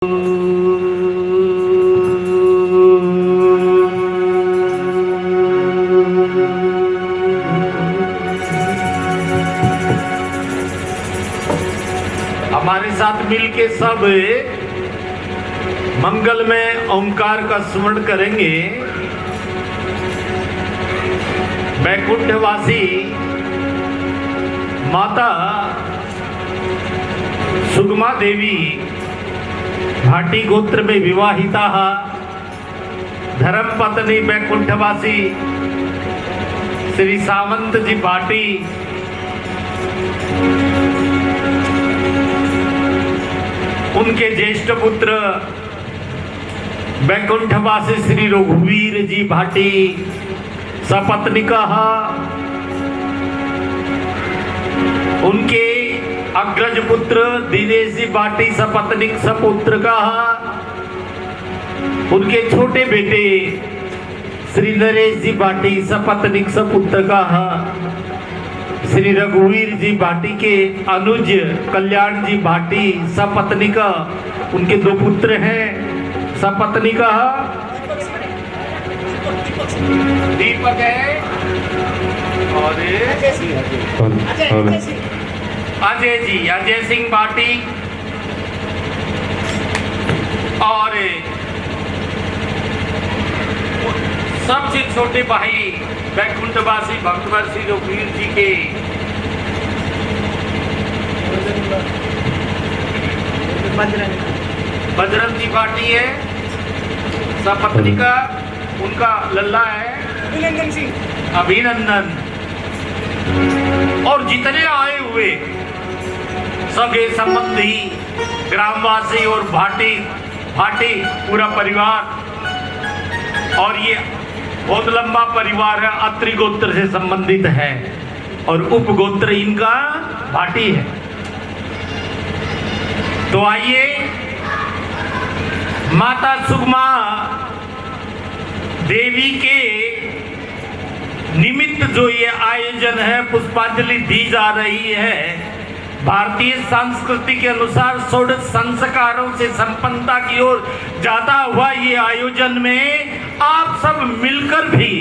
हमारे साथ मिलके सब मंगल में ओंकार का स्मरण करेंगे। वैकुंठवासी माता सुगमा देवी भाटी गोत्र में विवाहिता धर्म पत्नी वैकुंठवासी श्री सावंत जी भाटी उनके ज्येष्ठ पुत्र वैकुंठवासी श्री रघुवीर जी भाटी सपत्निका, उनके अग्रज पुत्र दिनेश जी भाटी सपत्निक सपुत्र का, उनके छोटे बेटे श्री नरेश जी भाटी सपत्निक सपुत्र का, श्री रघुवीर जी भाटी के अनुज कल्याण जी भाटी सपत्निक, उनके दो पुत्र हैं सपत्निक, दीपक है और अजय जी अजय सिंह भाटी, और सबसे छोटे भाई वैकुंठवासी भक्तवर श्री रघुवीर जी के बजरंग जी भाटी है सपत्निका, उनका लल्ला है अभिनंदन, और जितने आए हुए सगे संबंधी ग्रामवासी और भाटी पूरा परिवार, और ये बहुत लंबा परिवार है, अत्रि गोत्र से संबंधित है और उपगोत्र इनका भाटी है। तो आइए माता सुगमा देवी के निमित्त जो ये आयोजन है पुष्पांजलि दी जा रही है, भारतीय संस्कृति के अनुसार षोडश संस्कारों से संपन्नता की ओर जाता हुआ ये आयोजन में आप सब मिलकर भी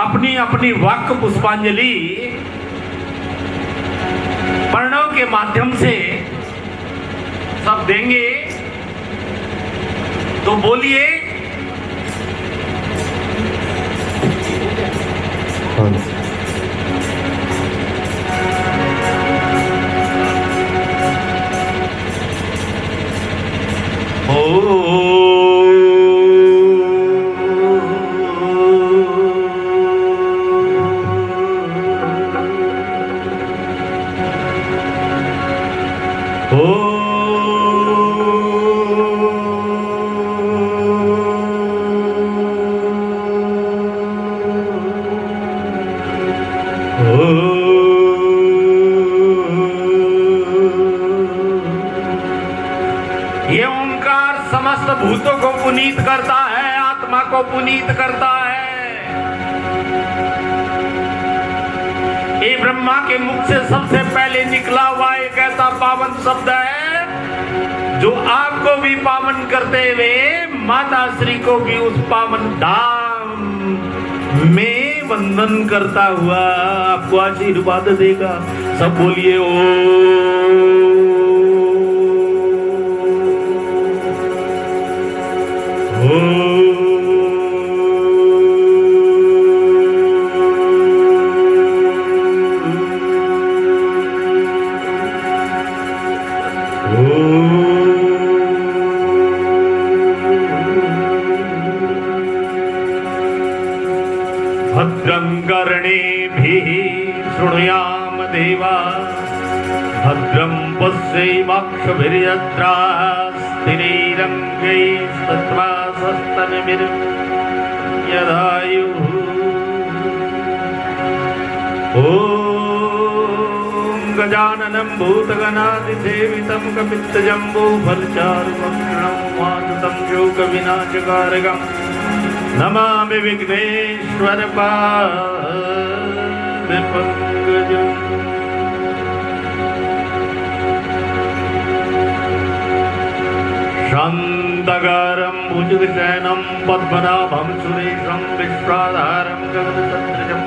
अपनी अपनी वाक्य पुष्पांजलि प्रणव के माध्यम से सब देंगे। तो बोलिए ये ओंकार समस्त भूतों को पुनीत करता है, आत्मा को पुनीत करता है। ये ब्रह्मा के मुख से सबसे पहले निकला हुआ एक ऐसा पावन शब्द है जो आपको भी पावन करते हुए माता श्री को भी उस पावन धाम में वंदन करता हुआ आपको आशीर्वाद देगा। सब बोलिए ओ भद्रं कर्णेभिः शृणुयाम देवा, भद्रं पश्येमाक्षभिर्यजत्राः, स्थिरैरङ्गैस्तत्वा सस्तनभिर्यदायुः। ॐ गजाननं भूतगणाधिसेवितं कपित्तजम्बूफलचारुभक्षणं मातुतं शोकविनाशकारकम् नमामि विघ्नेश्वर पादपङ्कजम्। शान्तकारं भुजगशयनं पद्मनाभं सुरेशं विश्वाधारं गगनसदृशं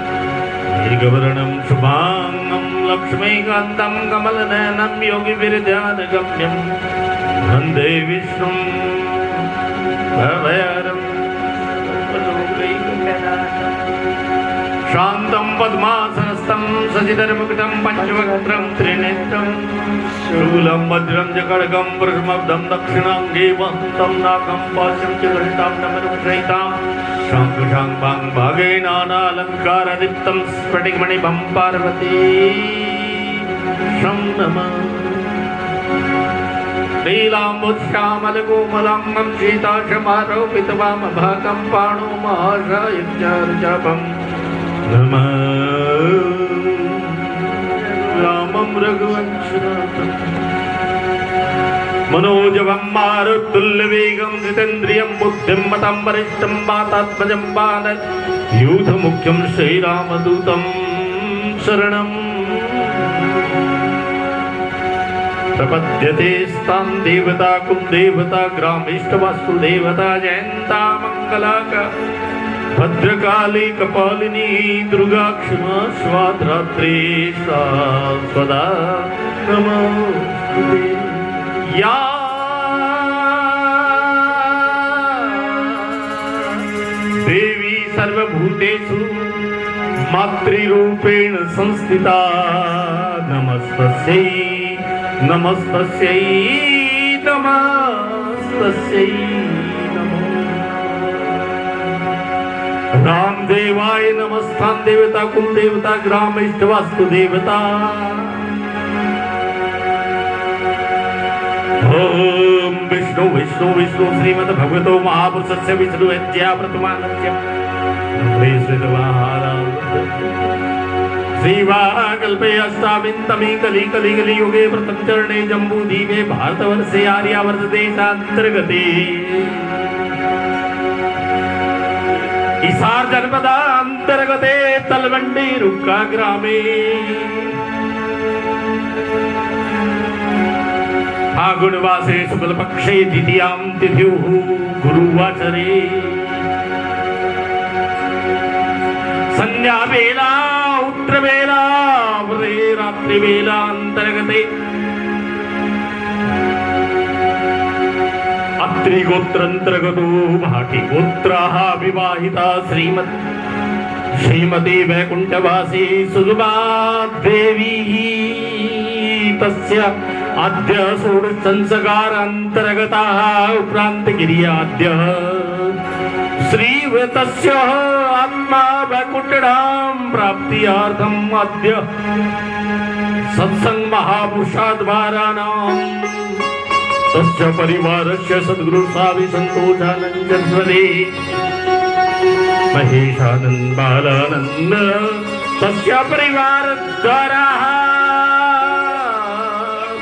दीर्घवर्णं शुभांगं लक्ष्मीकान्तं कमलनयनं योगिभिर्ध्यानगम्यं वन्दे विष्णुं भवहरं शान्तं पद्मासनस्थं सजितर्मुक्तं पंचवक्त्रं त्रिनेत्रं शूलं वज्रं च खड्गं वृषमब्धं दक्षिणाङ्गे वहन्तं नाकं पाशं च घण्टां नमनमुद्रयितां शाङ्कुशाङ्पां भागे नानालङ्कारदीप्तं स्फटिकमणिभं पार्वती शं नमः लीलाम्बुश्यामलकोमलाङ्गं सीताशमारोपितवामभागं पाणो महाशायज्ञार्जापं नमः रामं रघुवंशनाथं मनोजवं मारुतुल्यवेगं जितेन्द्रियं बुद्धिं मतं वरिष्ठं वातात्मजं बालयूथमुख्यं श्रीरामदूतं शरणं प्रपद्यते स्थां देवता कुलदेवता ग्रामीष्टवास्तुदेवता जयन्ता मङ्गलाका भद्रकाली कपालिनी दुर्गा क्षमा स्वाद्रात्री स्वदा नमोस्तुते या देवी सर्वभूतेषु मातृरूपेण संस्थिता नमस्तस्यै नमस्तस्यै नमस्तस्यै नमो रामदेवाय नमस्तां देवता कुलदेवता ग्राम इष्टवास्तु देवता ओम विष्णु विष्णु विष्णु श्रीमद् भगवतो महापुरुषस्य विष्णु हत्या प्रथमानस्य श्रीवाकल्पे अष्टाविंशतमे कली कली कली युगे प्रथम चरणे जम्बूद्वीपे भारतवर्षे आर्यावर्त देशांतर्गते हिसार जनपदांतर्गते तलवंडी रुक्का ग्रामे फागुणवासे शुक्लपक्षे द्वितीयां तिथ्युः गुरुवासरे संध्या वेला उत्तरवेला रात्रिवेला अंतर्गते अत्रि गोत्रांतर्गतो भाटी गोत्राः विवाहिता श्रीमती वैकुंठवासी सुलभा देवी तस्य अद्य षोडश संस्कार अंतर्गताः उपरांत गिर्याद्य श्रीवतस्य आत्मा वैकुंठधाम प्राप्त्यार्थम् अद्य सत्संग महापुरुषाद्वाराणाम् तस्य परिवारस्य सद्गुरु स्वामी संतोषानंद चन्द्रदे महेशानंद बालानंद तस्य परिवार द्वारा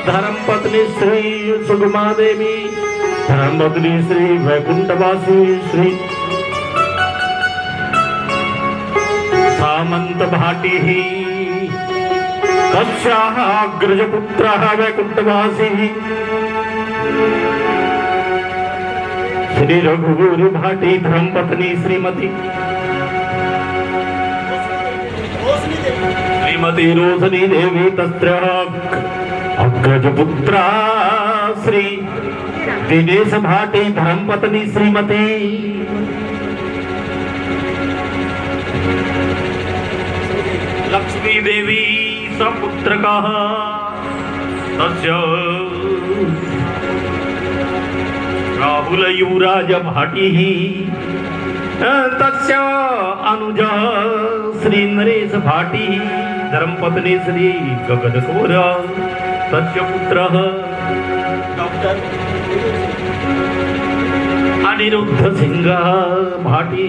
धर्मपत्नी श्री सुगमा देवी धर्मपत्नी श्री वैकुंठवासी श्री सामंत भाटी तस्याः अग्रजपुत्रः वैकुंठवासी श्री रघुवीर भाटी धर्मपत्नी श्रीमती रोशनी देवी तत्र अग्रजपुत्रा श्री दिनेश भाटी धर्मपत्नी श्रीमती लक्ष्मी देवी सपुत्रकः तस्य राहुल युवराज भाटी तस्य अनुजः श्री नरेश भाटी धर्मपत्नी श्री गगन कौर तस्य पुत्रः डॉक्टर अनिरुद्ध सिंह भाटी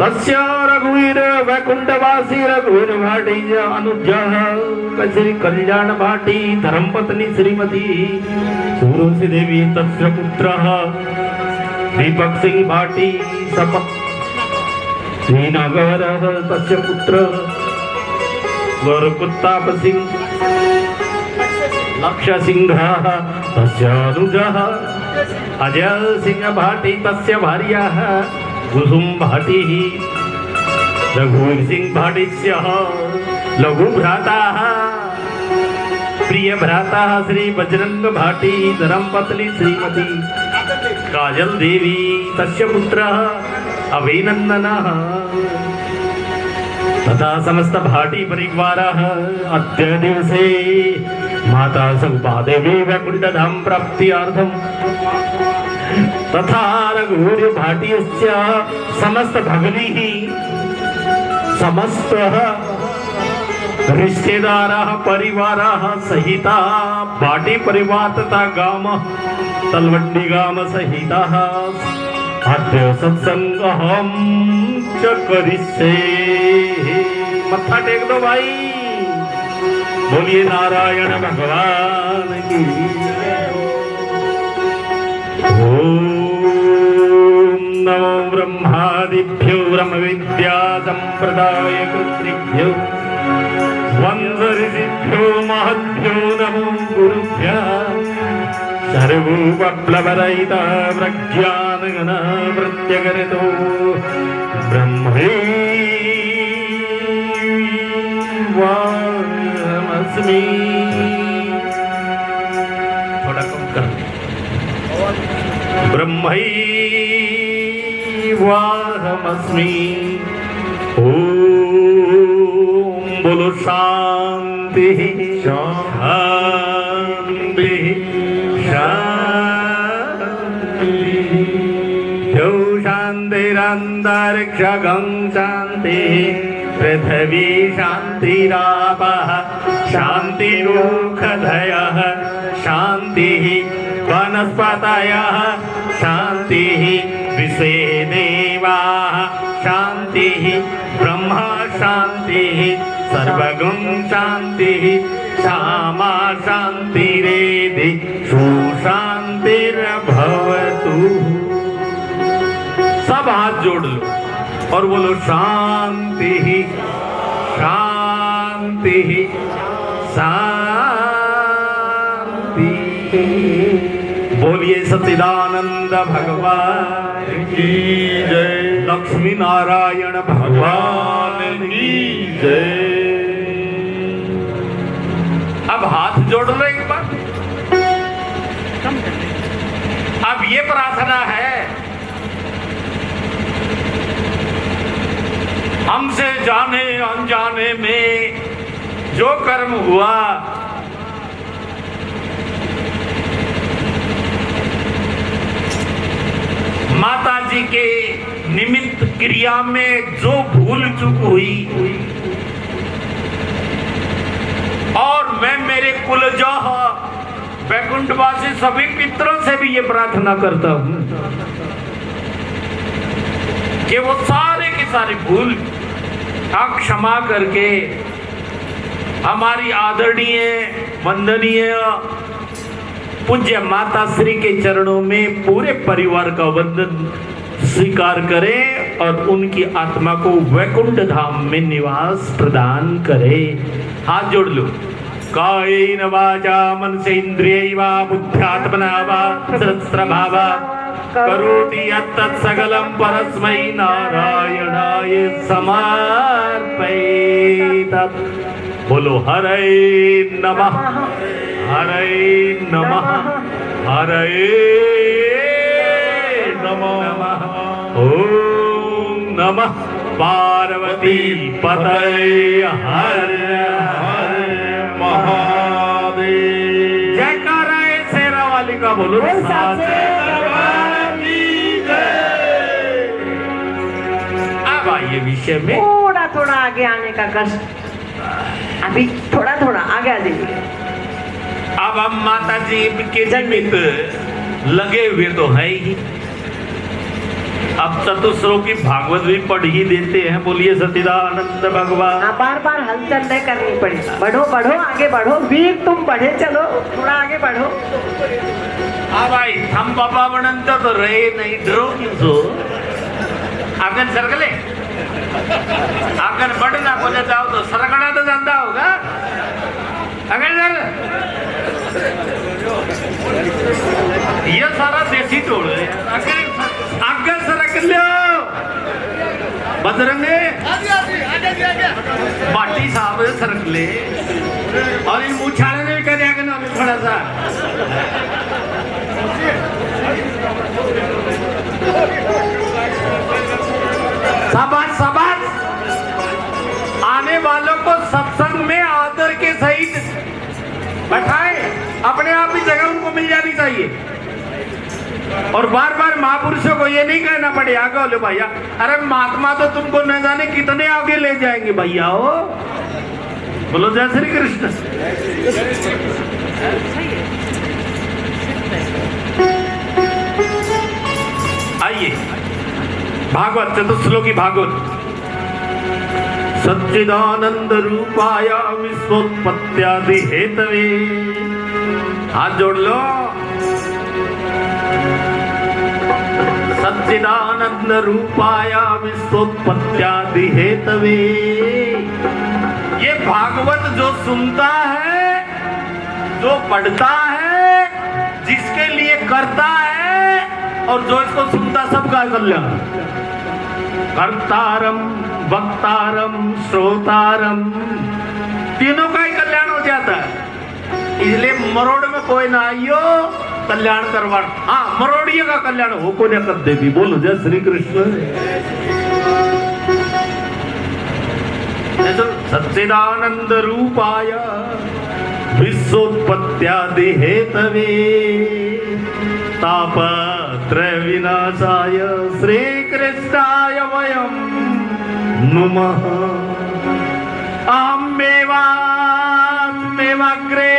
तस्य रघुवीर वैकुंठवासी रघुवीर भाटी अनुजः श्री कल्याण भाटी धर्मपत्नी श्रीमती सूरसी देवी तस्य पुत्रः दीपक सिंह भाटी सपत श्रीनगर तस्य पुत्र गौरप्रताप सिंह लक्ष्य सिंह तस्य अनुजः अजय सिंह भाटी तस्य भार्या कुसुम भाटी रघुवीर सिंह भाटीस्य लघु भ्राता प्रिय भ्राता श्री बजरंग भाटी धर्मपत्नी श्रीमती काजल देवी तस्य पुत्र अभिनंदनः तथा समस्त भाटी परिवारः अद्य दिवसे माता सौपादेवी वैकुंठधाम प्राप्त्यर्थं तथा रघुवीर भाटीस्य समस्त भगिनीः समस्त रिश्तेदारः परिवारः सहिता भाटी परिवार तथा गाम तलवंडी गाम सहितः अद्य सत्संग हम च करिष्ये। मत्था टेक दो भाई, बोलिए नारायण भगवान की। ओम नमो ब्रह्मादिभ्यो ब्रह्म विद्या संप्रदाय कृत्रिभ्यो वंदऋषिभ्यो महद्भ्यो नमो गुरुभ्यः सर्वोपप्लवरहिता प्रज्ञानघन प्रत्यगरतो ब्रह्मैवाहमस्मि। थोड़ा कम कर। ब्रह्मैवाहमस्मि। ओम बोलो शांति शांति शांति। जो शांतिरंतरिक्षगं शांति पृथ्वी शांतिरापः शांतिरोषधयः शांतिः वनस्पतयः शांतिः विश्वे देवाः शांतिः ब्रह्म शांतिः सर्वगुण शांतिः क्षमा शांतिरेधि सुशांतिर्भवतु। सब हाथ जोड़ लो और बोलो शांति शांति शांति। बोलिए सच्चिदानंद भगवान की जय, लक्ष्मी नारायण भगवान की जय। अब हाथ जोड़ लो एक बार। अब ये प्रार्थना है, हमसे जाने अनजाने में जो कर्म हुआ माता जी के निमित्त क्रिया में जो भूल चूक हुई और मैं मेरे कुलजह वैकुंठवासी सभी पितरों से भी ये प्रार्थना करता हूं कि वो सारे की सारी भूल क्षमा करके हमारी आदरणीय वंदनीय पूज्य माता श्री के चरणों में पूरे परिवार का वंदन स्वीकार करें और उनकी आत्मा को वैकुंठ धाम में निवास प्रदान करे। हाथ जोड़ लो। कायेन वाचा मनसेन्द्रियैर्वा बुद्ध्यात्मना वा सहस्रभावात् करोति यत्तत् सकलं परस्मै नारायणाय समर्पयेत्। बोलो हरे नमः हरे नमः हरे नमः। ओम नमः पार्वती पतये हर हर महादेव। जयकारा है शेरा वाली का बोलो साथ। अब आइए विषय में। थोड़ा थोड़ा आगे आने का कष्ट, अभी थोड़ा थोड़ा आगे आ जाइए। अब हम माता जी के निमित्त लगे हुए तो है ही, अब चतुश्लोकी भागवत भी पढ़ ही देते हैं। बोलिए सच्चिदानंद भगवान। बार बार हलचल नहीं करनी पड़ी। बढ़ो बढ़ो आगे बढ़ो, वीर तुम बढ़े चलो, थोड़ा आगे बढ़ो। भाई हम बाबा बनंत तो रहे नहीं, डरो क्यों सो? आगन सरकले आगन बढ़ना बोले जाओ तो सरकना तो धंधा होगा। अगर यार ये सारा देसी टोल है आगे सरक लो बजरंगे बाटी साहब सरक ले और इन मुछाले ने भी कर दिया ना थोड़ा सा शाबाश शाबाश आने वालों को सत्संग में आदर के सहित बैठाए अपने आप ही जगह उनको मिल जानी चाहिए और बार बार महापुरुषों को ये नहीं कहना पड़े आगे बोलो भैया अरे महात्मा तो तुमको न जाने कितने आगे ले जाएंगे भैया हो बोलो जय श्री कृष्ण आइए भागवत चतुश्लोकी भागवत सच्चिदानंद रूपाय विश्वोत्पत्त्यादि हेतवे हाथ जोड़ लो सच्चिदानंद रूपाय विश्वोत्पत्त्यादि हेतवे ये भागवत जो सुनता है जो पढ़ता है जिसके लिए करता है और जो इसको सुनता सबका कल्याण कर्तारम वक्तारम श्रोतारम तीनों का ही कल्याण हो जाता है इसलिए मरोड़ में कोई ना आइयो कल्याण करवा हाँ मरोड़िए का कल्याण हो को न कर देती बोलो जय श्री कृष्ण सच्चिदानंद रूपाय विश्वोत्पत्त्यादि हेतवे तापत्रय विनाशाय श्री कृष्णाय वयं नुमः अहमेवाग्रे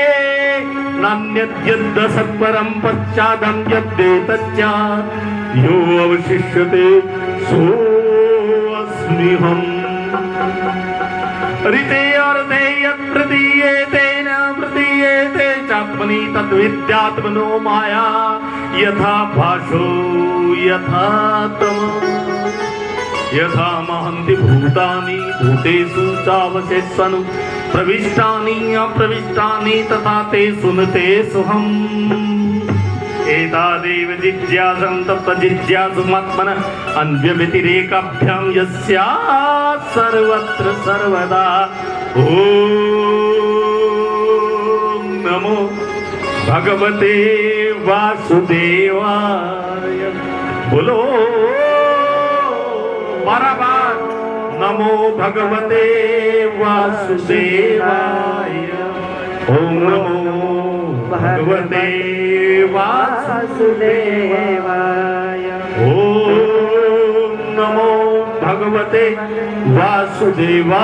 नान्यद्यद् सत्परं पश्चादं यद्देतच्च यो अवशिष्यते सोऽस्म्यहम् ऋते अर्धे यत् प्रतीयेते न प्रतीयेते चात्मनि तद्विद्यात्मनो माया यथा भाषो यथा तमः यथा महन्ति भूतानि भूतेषु चावशेषनु प्रविष्टानि अप्रविष्टानि तथा ते सुनतेषु हम एतादेव जिज्ञासं तत्त्वजिज्ञासुमात्मनः अन्यव्यतिरेकाभ्यां यस्या सर्वत्र सर्वदा ॐ नमो भगवते वासुदेवाय बोलो बराबर नमो भगवते वासुदेवाय ओम नमो भगवते वासुदेवाय ओम नमो भगवते वासुदेवाय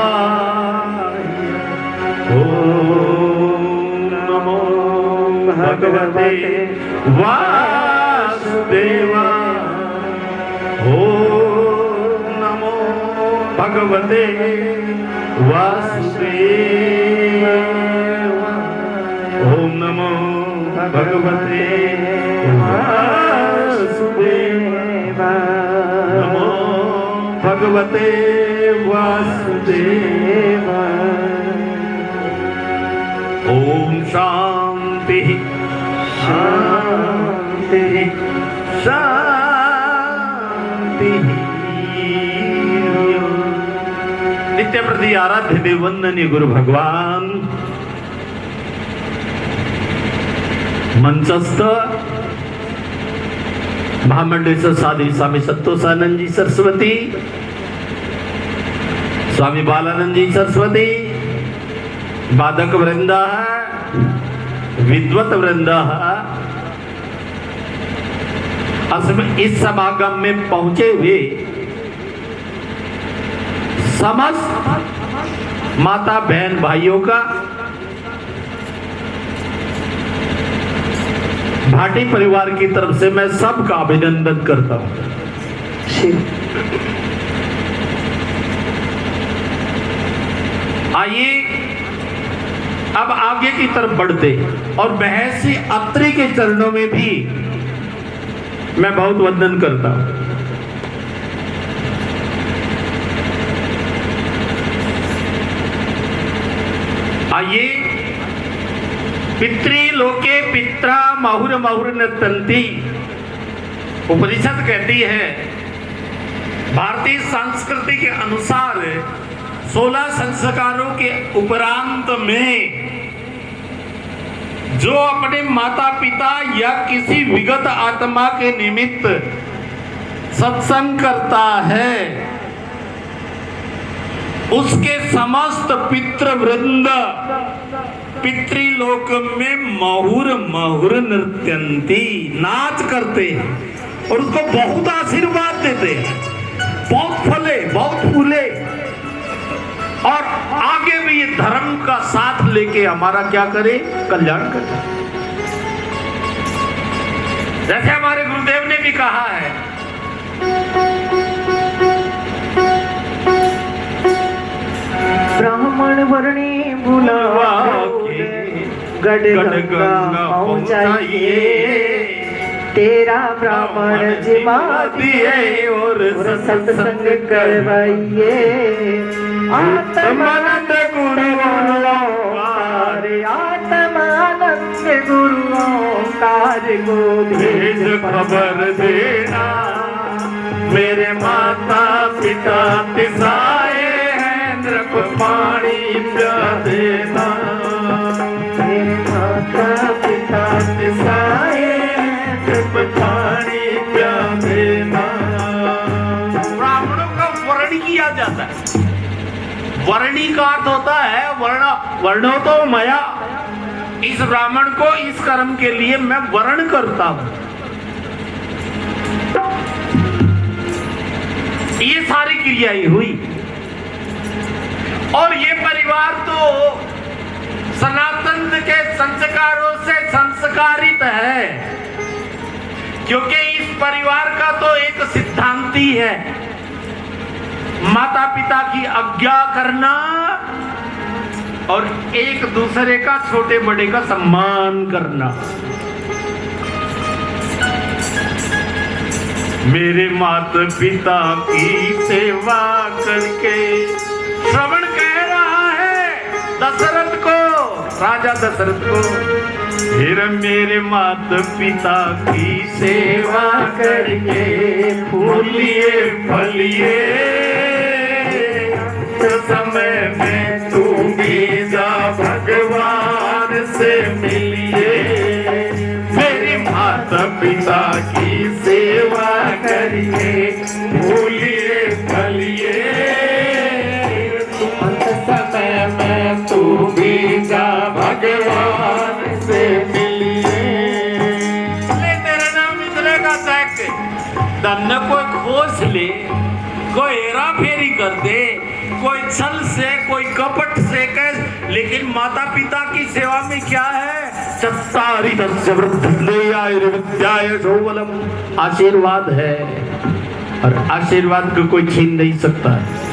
ओम नमो भगवते वासुदेवाय ओम नमो भगवते वासुदेवाय ओम नमो भगवते वासुदेवाय नमो भगवते वासुदेवाय ओम शांति शांति शांति नित्य प्रति आराध्य देव वंदनीय गुरु भगवान मंचस्थ महामंडलेश्वर साधी स्वामी संतोषानंद जी सरस्वती स्वामी बालानंद जी सरस्वती वादक वृंद विद्वत वृंद इस समागम में पहुंचे हुए समस्त माता बहन भाइयों का भाटी परिवार की तरफ से मैं सबका अभिनंदन करता हूं। आइए अब आगे की तरफ बढ़ते और महर्षि अत्रि के चरणों में भी मैं बहुत वंदन करता हूं। आइए पितृलोके पित्रा महुर महुर नर्तन्ति। उपनिषद कहती है भारतीय संस्कृति के अनुसार 16 संस्कारों के उपरांत में जो अपने माता पिता या किसी विगत आत्मा के निमित्त सत्संग करता है उसके समस्त पितृवृंद पितृलोक में महुर महुर नृत्यंती, नाच करते हैं और उसको बहुत आशीर्वाद देते हैं, बहुत फले बहुत फूले, और आगे भी ये धर्म का साथ लेके हमारा क्या करे, कल्याण करे। जैसे हमारे गुरुदेव ने भी कहा है, ब्राह्मण वर्णी बुलावा गढ़ गंगा पहुंचाइए, तेरा ब्राह्मण जिमा दिए और सत्संग करवाइए। आत्मानंद गुरुओं आत्मानंद गुरुओं कार्य को भेज खबर देना, मेरे माता पिता तिसाए हैं नृप पानी पिला देना, मेरे माता पिता तिसाए पानी पिला देना। ब्राह्मणों का वर्ण किया जाता है। वर्णी का अर्थ होता है वर्णो तो मया, इस ब्राह्मण को इस कर्म के लिए मैं वर्ण करता हूं। ये सारी क्रियाएं हुई और ये परिवार तो सनातन के संस्कारों से संस्कारित है, क्योंकि इस परिवार का तो एक सिद्धांत ही है माता पिता की आज्ञा करना और एक दूसरे का छोटे बड़े का सम्मान करना। मेरे माता पिता की सेवा करके, श्रवण कह रहा है दशरथ को, राजा दशरथ को, फिर मेरे माता पिता की सेवा करके फूलिए फलिए, समय में तू भी जा भगवान से मिलिए। मेरे माता पिता की सेवा करके फूलिए फलिए, समय में तू भी जा भगवान से मिलिए। तेरा नाम मिलेगा तक धन कोई खोज ले, कोई हेरा फेरी कर दे, कोई छल से कोई कपट से कैस, लेकिन माता पिता की सेवा में क्या है, चत्तारि तस्य वृद्धाय सौबलम, आशीर्वाद है और आशीर्वाद को कोई छीन नहीं सकता है।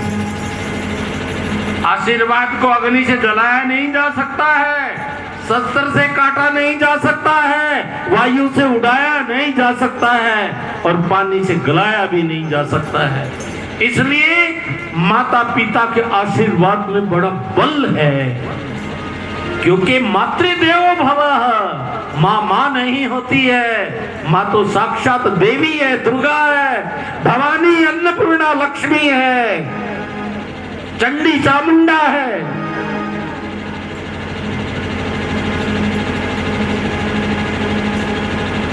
आशीर्वाद को अग्नि से जलाया नहीं जा सकता है, शस्त्र से काटा नहीं जा सकता है, वायु से उड़ाया नहीं जा सकता है और पानी से गलाया भी नहीं जा सकता है। इसलिए माता पिता के आशीर्वाद में बड़ा बल है, क्योंकि मातृदेवो भवः, माँ नहीं होती है, माँ तो साक्षात देवी है, दुर्गा है, भवानी अन्नपूर्णा लक्ष्मी है, चंडी चामुंडा है।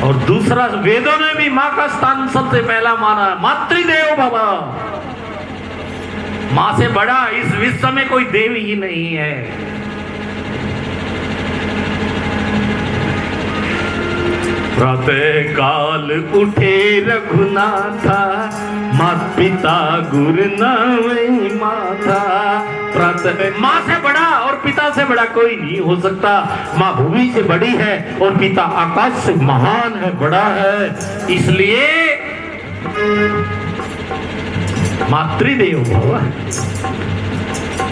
और दूसरा, वेदों ने भी माँ का स्थान सबसे पहला माना है, मातृदेवो भवः। माँ से बड़ा इस विश्व में कोई देव ही नहीं है। प्रातः काल उठे रघुनाथा, माता पिता गुरु नावै माथा। प्रातः, माँ से बड़ा और पिता से बड़ा कोई नहीं हो सकता। माँ भूमि से बड़ी है और पिता आकाश से महान है, बड़ा है। इसलिए मातृदेव भव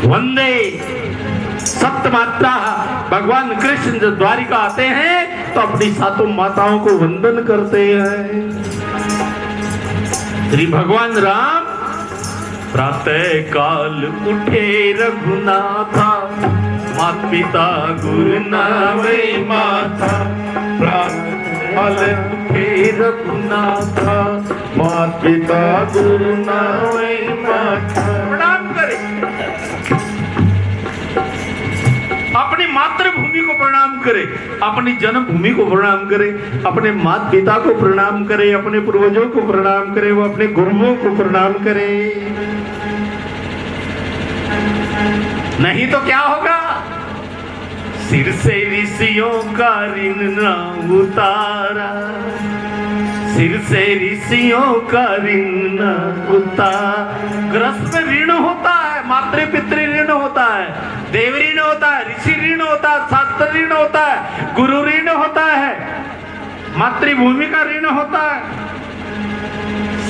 वंदे सप्तमात्रा। भगवान कृष्ण जब द्वारिका आते हैं तो अपनी सातों माताओं को वंदन करते हैं। श्री भगवान राम प्रातः काल उठे रघुनाथा, मात पिता गुरु नावे माता प्राण के रघुनाथा मात पिता गुरु नावे माता। प्रणाम करे, अपनी मातृभूमि को प्रणाम करे, अपनी जन्मभूमि को प्रणाम करे, अपने माता पिता को प्रणाम करे, अपने पूर्वजों को प्रणाम करे, वो अपने गुरुओं को प्रणाम करे। नहीं तो क्या होगा? सिर से ऋषियों का ऋण ना उतारा, सिर से ऋषियों का ऋण ना उतारा। ग्रस्त में ऋण होता है, मातृ पितृ ऋण होता है, देव ऋण होता है, ऋषि ऋण होता है, शास्त्र ऋण होता है, गुरु ऋण होता है, मातृभूमि का ऋण होता है।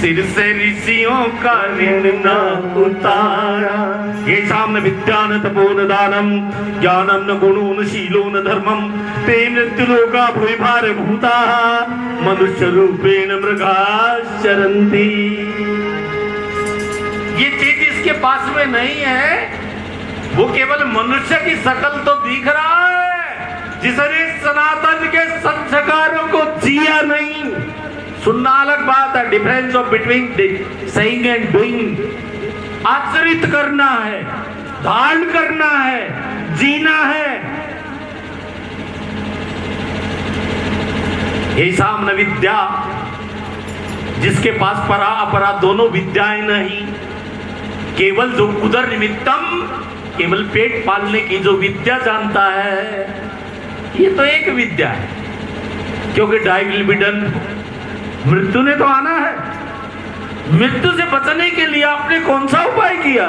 सिर से ऋषियों का ऋण न उतारा। ये सामने विद्यान तपोन दानम ज्ञानम न गुणो न शीलो न धर्मम ते मृत्युलोका भूभार भूता मनुष्य रूपेण मृगाश्चरन्ति। ये चीज इसके पास में नहीं है, वो केवल मनुष्य की शकल तो दिख रहा है, जिसने सनातन के संस्कारों को जिया नहीं। सुनना अलग बात है, difference of between saying and doing. आचरित करना है, धारण करना है, जीना है। ये सामने विद्या, जिसके पास परा अपरा दोनों विद्याएं नहीं, केवल जो उदर निमित्तम, केवल पेट पालने की जो विद्या जानता है, ये तो एक विद्या है। क्योंकि डाई विल बी डन, मृत्यु ने तो आना है। मृत्यु से बचने के लिए आपने कौन सा उपाय किया?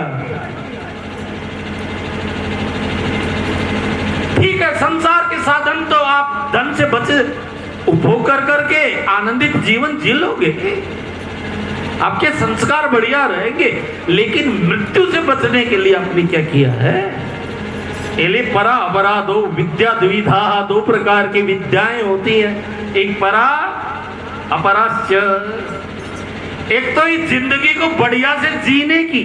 ठीक है, संसार के साधन तो आप धन से बचे उपभोग कर करके आनंदित जीवन जी लोगे, आपके संस्कार बढ़िया रहेंगे, लेकिन मृत्यु से बचने के लिए आपने क्या किया है? एले परा अपरा दो विद्या द्विधा, दो प्रकार की विद्याएं होती हैं, एक परा अपराश्य। एक तो इस जिंदगी को बढ़िया से जीने की,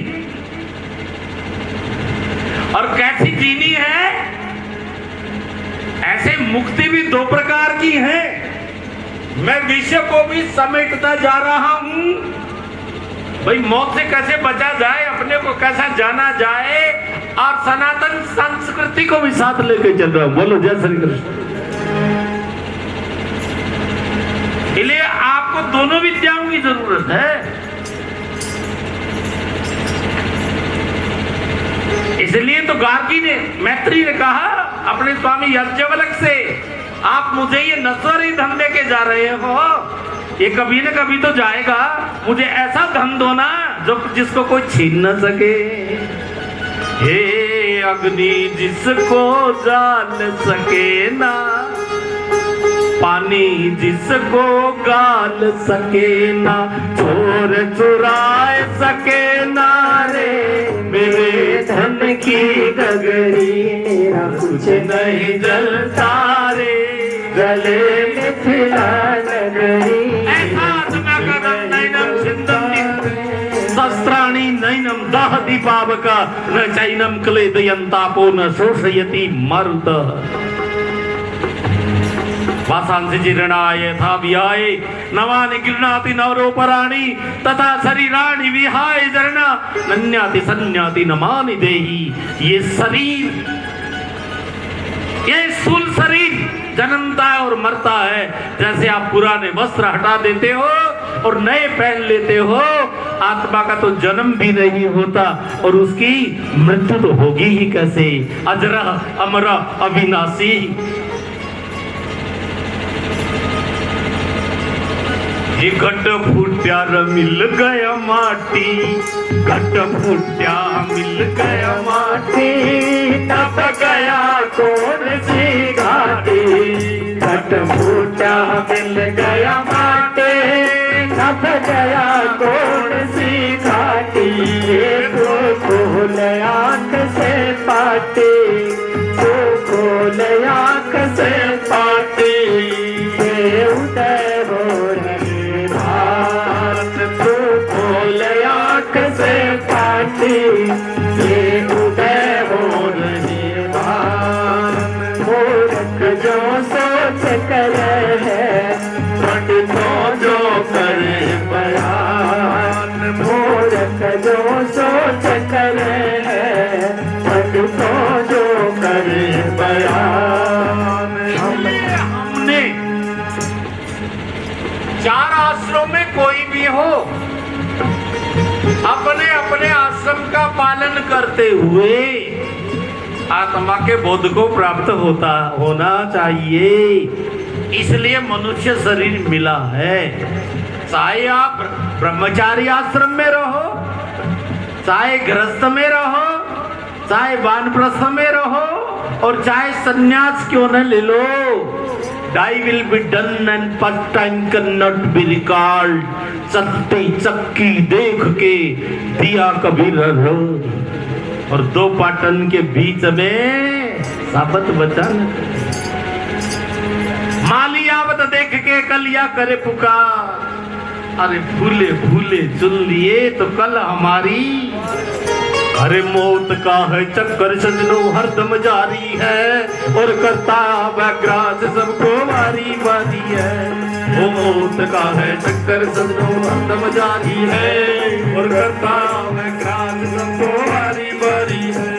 और कैसी जीनी है, ऐसे मुक्ति भी दो प्रकार की है। मैं विषय को भी समेटता जा रहा हूं, भाई मौत से कैसे बचा जाए, अपने को कैसा जाना जाए, और सनातन संस्कृति को भी साथ लेके चल रहा हूं। बोलो जय श्री कृष्ण। इसलिए आपको दोनों विद्याओं की जरूरत है। इसलिए तो गार्गी ने, मैत्री ने कहा अपने स्वामी याज्ञवल्क्य से, आप मुझे ये नश्वर ही धन दे के जा रहे हो, ये कभी न कभी तो जाएगा, मुझे ऐसा धन दो ना जो जिसको कोई छीन न सके। हे अग्नि जिसको जान सके ना, पानी जिसको गाल सके ना, चोर चुराए सके ना रे, मेरे धन की गगरी मेरा कुछ नहीं जलता रे, जले मिथिला नगरी। शस्त्राणि नैनम दहति पावका, न चैनम क्लेदयन्तापो न शोषयति मरुतः। वासांसि जीर्णाय यथा विहाय, नवानि गृह्णाति नवरोपराणि, तथा शरीराणि विहाय जरणा, नन्याति सन्याति नमानि देहि। ये शरीर, ये स्थूल शरीर जन्मता है और मरता है। जैसे आप पुराने वस्त्र हटा देते हो और नए पहन लेते हो, आत्मा का तो जन्म भी नहीं होता और उसकी मृत्यु तो होगी ही कैसे। अजरा अमरा अविनाशी। ये घट फूट्या मिल गया माटी, घट फूट्या मिल गया माटी, तब गया कौन सी घाटी। घट फूट्या मिल गया माटी, तब गया कौन सी घाटी। तो खोल आंख से पाटी, तो खोल आंख से पाटी, ये उदय हो रहे भात। तो खोल आंख से पाटी, ये उदय हो रहे भात। जो करे बयान, मूर्ख जो सोच करे, पंडितों जो करे बयान। हमने चार आश्रम में कोई भी हो, अपने अपने आश्रम का पालन करते हुए आत्मा के बोध को प्राप्त होना चाहिए। इसलिए मनुष्य शरीर मिला है। चाहे आप ब्रह्मचारी आश्रम में रहो, चाहे गृहस्थ में रहो, चाहे वानप्रस्थ में रहो, और चाहे संन्यास क्यों न ले लो। Die will be done and past time cannot be recalled। चलती चक्की देख के दिया कभी रहो, और दो पाटन के बीच में साबत बचन। माली आवत देख के कलिया करे पुकार। अरे भूले भूले चुन लिए तो कल हमारी। अरे मौत का है चक्कर सजनो हरदम जारी है, और करता व्याग्रास सबको बारी बारी है। वो मौत का है चक्कर सजनो हरदम जारी है, और करता व्याग्रास सबको बारी बारी है।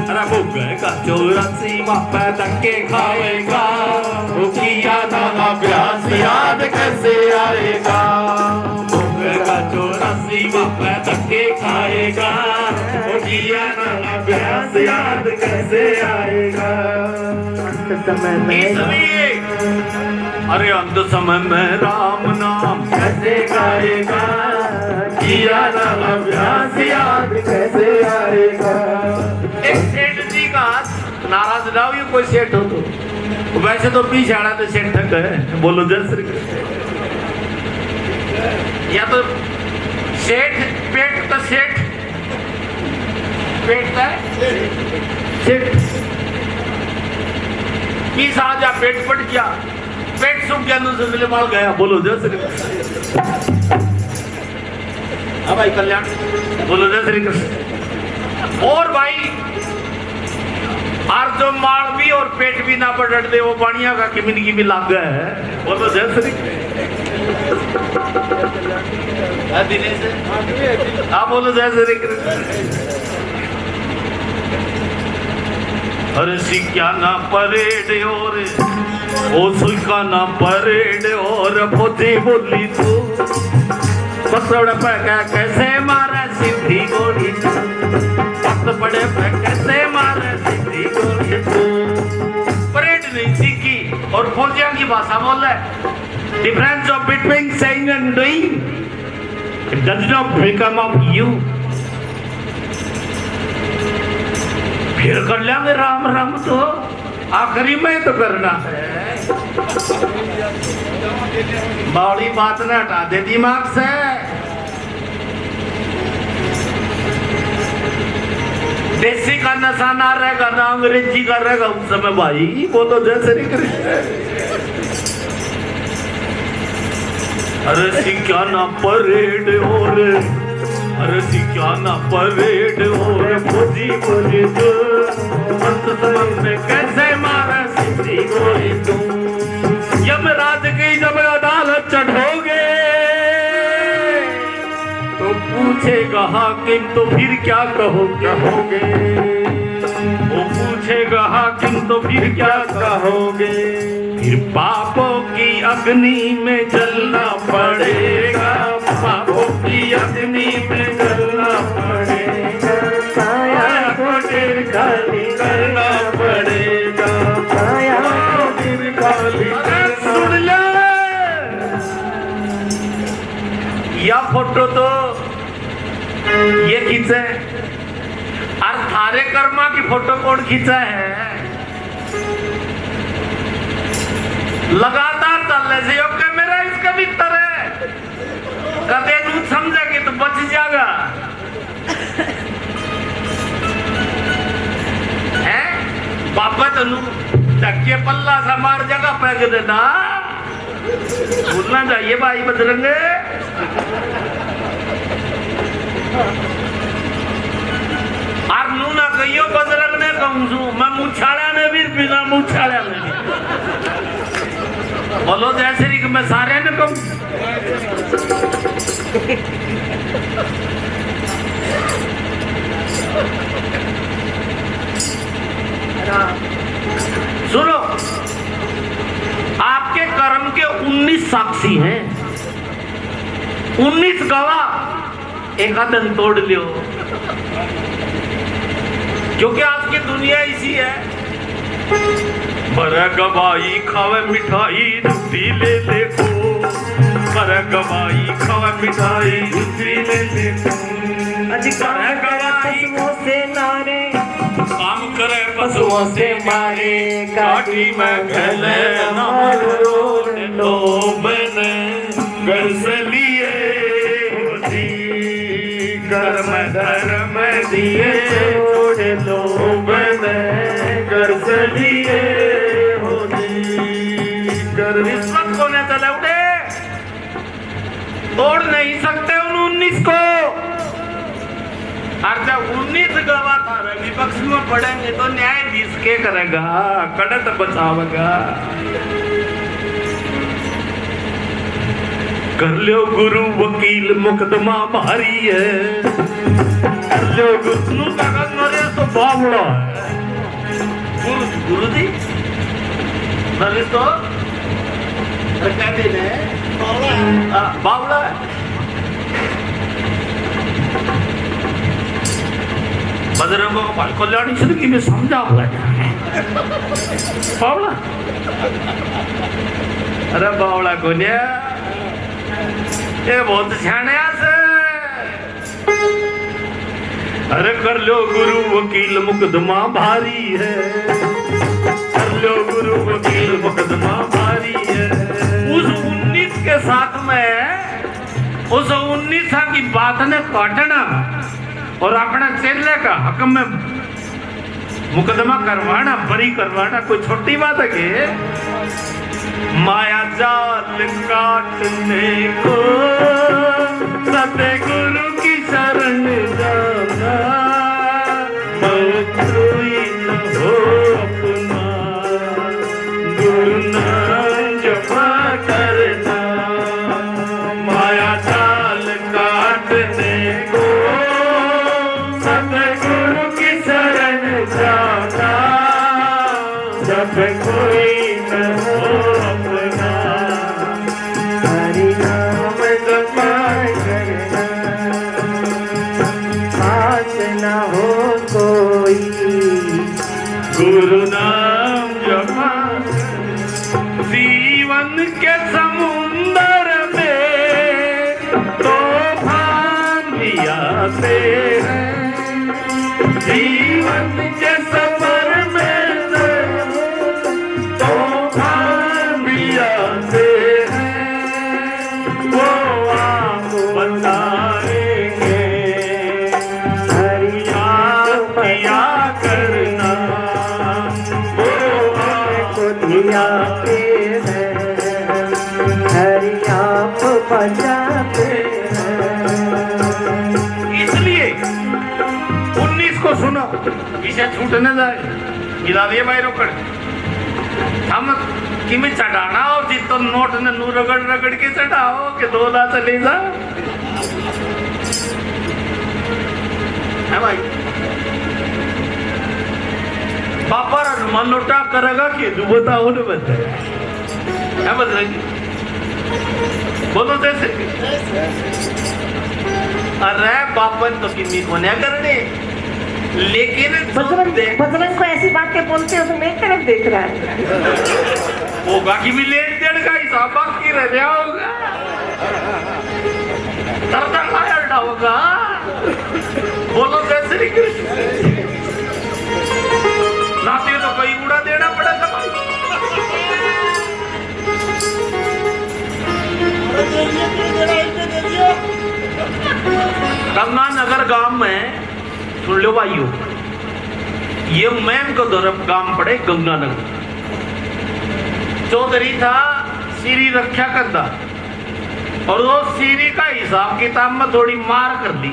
अरे भूखेगा 84 वापे धक्के खाएगा, वो किया था अभ्यास याद कैसे आएगा। भूखेगा 84 वापे धक्के खाएगा, वो किया था अभ्यास याद कैसे आएगा। समय में इसलिए अरे अंत समय में राम नाम कैसे गाएगा, किया था अभ्यास याद कैसे आएगा। एक सेठ जी का नाराज ना हो, ये कोई सेठ हो तो वैसे तो पीछे आना तो सेठ तक है। बोलो जय श्री कृष्ण। या तो सेठ पेट तो सेठ पेट है सेठ, पीस आ जा पेट फट गया, पेट सूख गया, दूसरे माल गया। बोलो जय श्री कृष्ण। हाँ भाई कल्याण, बोलो जय श्री कृष्ण। और भाई और जो माल भी और पेट भी ना पलट दे, वो पानिया का किमिन की भी लाग गया है। बोलो जय श्री दिनेश। हाँ बोलो जय श्री कृष्ण। अरे सिक्का ना परेड और ओ सिक्का ना परेड और फौजी बोली तू पकड़ पे कैसे मारे सीधी गोली तू, पकड़ पड़े पे कैसे मारे सीधी गोली तू। परेड नहीं सीखी और फौजियों की भाषा बोल रहे। Difference of between saying and doing it does not become of you. फिर कर लेंगे राम राम, तो आखिरी में तो करना है। बड़ी बात ना हटा दे दिमाग से। देसी का नशा ना रहेगा ना अंग्रेजी का रहेगा उस समय भाई। वो तो जय श्री कृष्ण। अरे सिक्का ना परेड और अरे सिक्का ना परेड और फौजी बोली तू, अंत समय में कैसे मारा सीधी गोली तू। यमराज की जब अदालत चढ़ोगे तो पूछेगा हाकिम तो फिर क्या कहोगे। वो पूछेगा हाकिम तो फिर क्या कहोगे। फिर पापों की अग्नि में जलना पड़ेगा, पापों की अग्नि में जलना पड़ेगा। काया को खाली करना पड़ेगा, काया खाली सुन ले, या फोटो तो ये खींचा है और थारे कर्मा की फोटो कौन खींचा है। लगातार चलने से योग मेरा इसका भी तरह कदे नू समझा कि तो बच जाएगा है बाबा तनु धक्के पल्ला सा मार जगह पैक देना भूलना चाहिए भाई बजरंगे। और नू ना कहियो बजरंग ने कहूँ मैं मुछाड़ा ने भी बिना मुछाड़ा ने भी बोलो जय श्री कि मैं सारे ने कम सुनो, आपके कर्म के 19 साक्षी हैं, 19 गवाह। एक आदन तोड़ लियो, क्योंकि आज की दुनिया इसी है। मर गवाई खावे मिठाई रुपी ले देखो, मर गवाई खावे मिठाई रुपी ले देखो। अधिकार पशुओं से नारे, काम करे पशुओं से मारे, काटी में गले नमरोड़ लोभन घर से लिए होती, कर्म धर्म दिए छोड़ लोभन घर से लिए होती। रिश्वत को न चले उठे, तोड़ नहीं सकते उन 19 को। और जब 19 गवाह था विपक्ष में पड़ेंगे तो न्यायाधीश क्या करेगा? कड़त बचावेगा। कर लो गुरु वकील मुकदमा भारी है, कर लो गुरु कागज मरे तो बावड़ा है। गुरु जी नरे तो कहते हैं बावड़ा है। बजरंगों को कल्याणी जिंदगी में समझा हुआ है बावड़ा। अरे बावड़ा को लिया ये बहुत सियाने से। अरे कर लो गुरु वकील मुकदमा भारी है, कर लो गुरु वकील मुकदमा भारी है। उस 19 के साथ में उस 19 की बात ने काटना और अपना चेले का हक में मुकदमा करवाना, बरी करवाना कोई छोटी बात है कि? माया जाल काटने को सतगुरु की शरण जाना, कोई न हो अपना गुरु नाम जपा करना। माया जाल काटने को सतगुरु की शरण जाना, जब कोई न हो अपना हरि नाम जपा करना, पास न हो कोई गुरु नाम जपा। जीवन के समुंदर में तूफान भी आते हैं, जीवन के सफर में तूफान भी आते हैं, वो आप बताएंगे हरि आप किया करना, वो आपको दियाते हैं हरि आप बचाते हैं। इसलिए 19 को सुनो, इसे छूट न जाए। गिरा दिए भाई रोकड़ हम किमें चढ़ाना हो जी तो नोट ने नू रगड़ रगड़ के चढ़ाओ कि 2 ला चले जा है भाई। पापा मन नोटा करेगा कि तू बताओ न बता है बदलेगी बोलो जैसे। अरे बापन तो किमी को नहीं करने, लेकिन बजरंग को ऐसी बातें बोलते हो तो मैं तरफ देख रहा है। होगा कि भी लेन देन का हिसाब बाकी रह गया होगा, दर्द आया होगा। बोलो जय श्री कृष्ण। नाते तो कई गुड़ा देना पड़ेगा। गंगा नगर गांव में सुन लो भाइयों, ये मैम को तरफ गांव पड़े गंगानगर। चौधरी था सीरी रक्षा करता और वो सीरी का हिसाब किताब में थोड़ी मार कर दी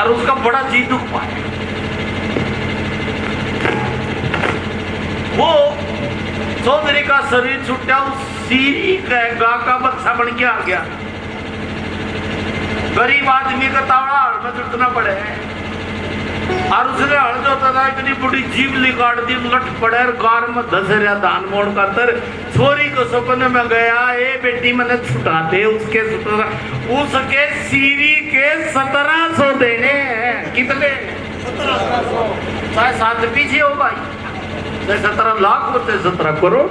और उसका बड़ा जी दुख पाया। वो चौधरी का शरीर छुट्टा सीरी गा का बच्चा बन के आ गया। गरीब आदमी का तावड़ा हड़ में जुटना पड़े और उसने हड़ जो था इतनी बड़ी जीव लिकाट दी लट पड़े और गार में धस रहा धान मोड़ का तर छोरी को सपने में गया ए बेटी मैंने छुटा दे उसके सीरी के 1700 देने हैं। कितने 1700 चाहे 7 पीछे हो भाई, चाहे 17 लाख होते 17 करोड़।